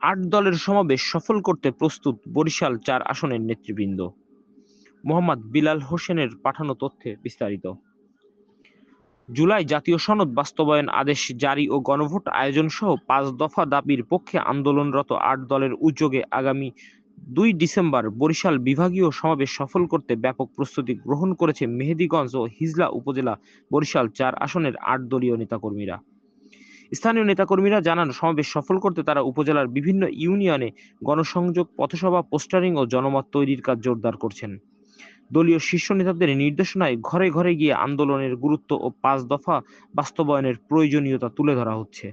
৮ দলের সমাবেশ সফল করতে প্রস্তুত বরিশাল ৪ আসনের নেতৃবৃন্দ। মোহাম্মদ বিলাল হোসেনের পাঠানো তথ্যে বিস্তারিত। জুলাই জাতীয় সনদ বাস্তবায়ন আদেশ জারি ও গণভোট আয়োজনসহ ৫ দফা দাবির পক্ষে আন্দোলনরত ৮ দলের উদ্যোগে আগামী ২ ডিসেম্বর বরিশাল বিভাগীয় সমাবেশ সফল করতে ব্যাপক প্রস্তুতি গ্রহণ করেছে মেহেদীগঞ্জ ও হিজলা উপজেলা বরিশাল ৪ আসনের ৮ দলীয় নেতাকর্মীরা। স্থানীয় নেতাকর্মীরা জানান, সমাবেশ সফল করতে তারা উপজেলার বিভিন্ন ইউনিয়নে গণসংযোগ, পথসভা, পোস্টারিং ও জনমত তৈরির কাজ জোরদার করছেন। দলীয় শীর্ষ নেতাদের নির্দেশনায় ঘরে ঘরে গিয়ে আন্দোলনের গুরুত্ব ও ৫ দফা বাস্তবায়নের প্রয়োজনীয়তা তুলে ধরা হচ্ছে।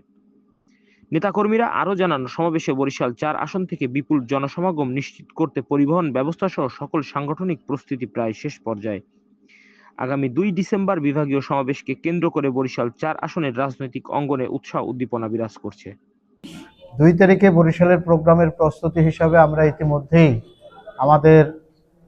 নেতাকর্মীরা আরও জানান, সমাবেশে বরিশাল ৪ আসন থেকে বিপুল জনসমাগম নিশ্চিত করতে পরিবহন ব্যবস্থা সহ সকল সাংগঠনিক প্রস্তুতি প্রায় শেষ পর্যায়ে। আগামী ২ ডিসেম্বর বিভাগীয় সমাবেশকে কেন্দ্র করে বরিশাল ৪ আসনের রাজনৈতিক অঙ্গনে উৎসাহ উদ্দীপনা বিরাজ করছে। ২ তারিখে বরিশালের প্রোগ্রামের প্রস্তুতি হিসাবে আমরা ইতিমধ্যেই আমাদের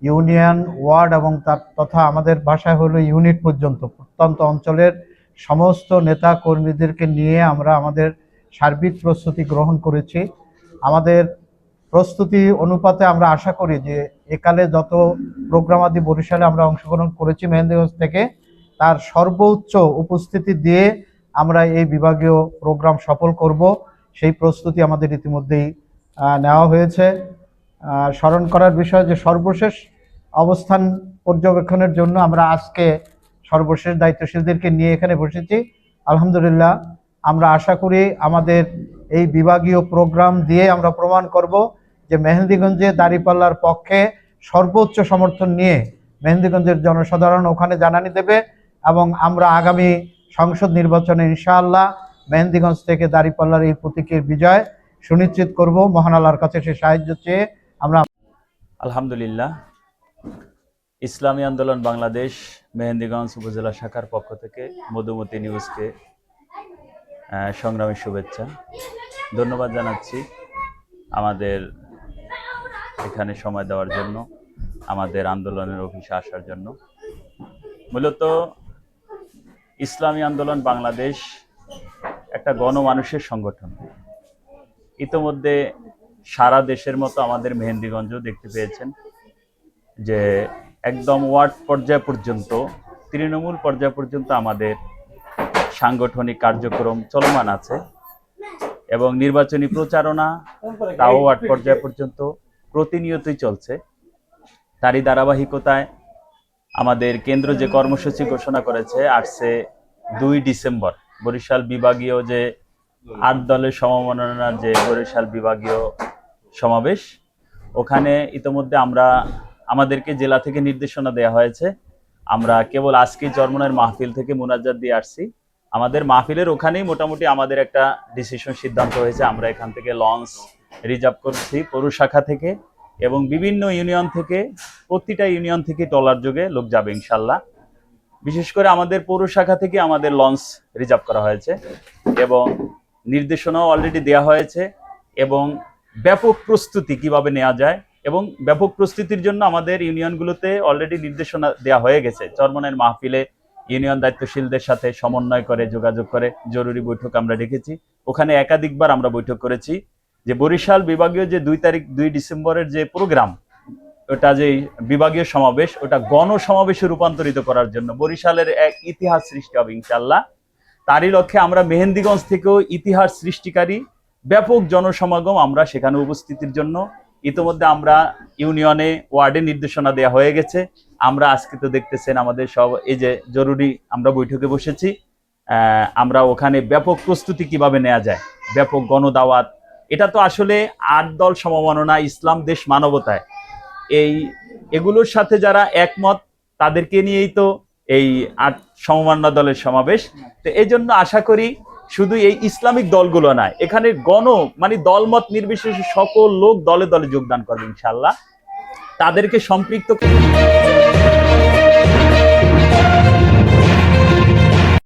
ইউনিয়ন, ওয়ার্ড এবং তথা আমাদের ভাষায় হলো ইউনিট পর্যন্ত প্রত্যন্ত অঞ্চলের সমস্ত নেতা কর্মীদেরকে নিয়ে আমরা আমাদের সার্বিক প্রস্তুতি গ্রহণ করেছি। আমাদের প্রস্তুতি অনুপাতে আমরা আশা করি যে একালে যত প্রোগ্রামাদি বরিশালে আমরা অংশগ্রহণ করেছি মেহেন্দিগঞ্জ থেকে, তার সর্বোচ্চ উপস্থিতি দিয়ে আমরা এই বিভাগীয় প্রোগ্রাম সফল করব। সেই প্রস্তুতি আমাদের ইতিমধ্যেই নেওয়া হয়েছে। স্মরণ করার বিষয় যে সর্বশেষ অবস্থান পর্যবেক্ষণের জন্য আমরা আজকে সর্বশেষ দায়িত্বশীলদেরকে নিয়ে এখানে বসেছি। আলহামদুলিল্লাহ, আমরা আশা করি আমাদের এই বিভাগীয় প্রোগ্রাম দিয়ে আমরা প্রমাণ করব যে মেহেন্দিগঞ্জে দাঁড়িপাল্লার পক্ষে সর্বোচ্চ সমর্থন নিয়ে মেহেন্দিগঞ্জের জনসাধারণ ওখানে জানানি দেবে এবং আমরা আগামী সংসদ নির্বাচনে ইনশাআল্লাহ মেহেন্দিগঞ্জ থেকে দাঁড়িপাল্লার এই প্রতীকের বিজয় সুনিশ্চিত করব। মহান আল্লাহর কাছে সে সাহায্য চেয়ে আমরা। আলহামদুলিল্লাহ, ইসলামী আন্দোলন বাংলাদেশ মেহেন্দিগঞ্জ উপজেলা শাখার পক্ষ থেকে মধুমতি নিউজকে সংগ্রামী শুভেচ্ছা, ধন্যবাদ জানাচ্ছি আমাদের এখানে সময় দেওয়ার জন্য, আমাদের আন্দোলনের অফিসে আসার জন্য। মূলত ইসলামী আন্দোলন বাংলাদেশ একটা গণমানুষের সংগঠন। ইতোমধ্যে সারা দেশের মতো আমাদের মেহেন্দিগঞ্জও দেখতে পেয়েছেন যে একদম ওয়ার্ড পর্যায় পর্যন্ত, তৃণমূল পর্যায় পর্যন্ত আমাদের সাংগঠনিক কার্যক্রম চলমান আছে এবং নির্বাচনী প্রচারণা তাও ওয়ার্ড পর্যায় পর্যন্ত প্রতিনিয়তই চলছে। তারই ধারাবাহিকতায় আমাদের কেন্দ্র যে কর্মসূচি ঘোষণা করেছে, আসছে ২ ডিসেম্বর বরিশাল বিভাগীয় যে ৮ দলের সমমননার যে বরিশাল বিভাগীয় সমাবেশ, ওখানে ইতোমধ্যে আমাদেরকে জেলা থেকে নির্দেশনা দেওয়া হয়েছে। আমরা কেবল আজকে চরমনের মাহফিল থেকে মুনাজাত দিয়ে আসছি। আমাদের মাহফিলের ওখানেই মোটামুটি আমাদের একটা ডিসিশন সিদ্ধান্ত হয়েছে, আমরা এখান থেকে লঞ্চ রিজার্ভ করছি পৌর শাখা থেকে এবং বিভিন্ন ইউনিয়ন থেকে, প্রতিটা ইউনিয়ন থেকে ট্রলার যোগে লোক যাবে ইনশাল্লাহ। বিশেষ করে আমাদের পৌর শাখা থেকে আমাদের লঞ্চ রিজার্ভ করা হয়েছে এবং নির্দেশনাও অলরেডি দেওয়া হয়েছে এবং ব্যাপক প্রস্তুতি কিভাবে নেওয়া যায় এবং ব্যাপক প্রস্তুতির জন্য আমাদের ইউনিয়নগুলোতে অলরেডি নির্দেশনা দেওয়া হয়ে গেছে। চরমনের মাহফিলে ইউনিয়ন দায়িত্বশীলদের সাথে সমন্বয় করে, যোগাযোগ করে জরুরি বৈঠক আমরা ডেকেছি। ওখানে একাধিকবার আমরা বৈঠক করেছি যে বরিশাল বিভাগীয় যে ২ ডিসেম্বরের যে প্রোগ্রাম, ওটা যে বিভাগীয় সমাবেশ, ওটা গণসমাবেশে রূপান্তরিত করার জন্য বরিশালের এক ইতিহাস সৃষ্টি হবে ইনশাল্লাহ। তারই লক্ষ্যে আমরা মেহেন্দিগঞ্জ থেকেও ইতিহাস সৃষ্টিকারী ব্যাপক জনসমাগম আমরা সেখানে উপস্থিতির জন্য ইতিমধ্যে আমরা ইউনিয়নে, ওয়ার্ডে নির্দেশনা দেওয়া হয়ে গেছে। আমরা আজকে তো দেখতেছেন আমাদের সব এই যে জরুরি আমরা বৈঠকে বসেছি, আমরা ওখানে ব্যাপক প্রস্তুতি কিভাবে নেওয়া যায়, ব্যাপক গণদাওয়াত। এটা তো আসলে ৮ দল সমমননা, ইসলাম, দেশ, মানবতায়, এগুলোর সাথে যারা একমত তাদেরকে নিয়েই তো এই ৮ সমমননা দলের সমাবেশ। তো এই জন্য আশা করি শুধু এই ইসলামিক দলগুলো নয়, এখানে দলমত নির্বিশেষে সকল লোক দলে দলে যোগদান করবে ইনশাল্লাহ। তাদেরকে সম্পৃক্ত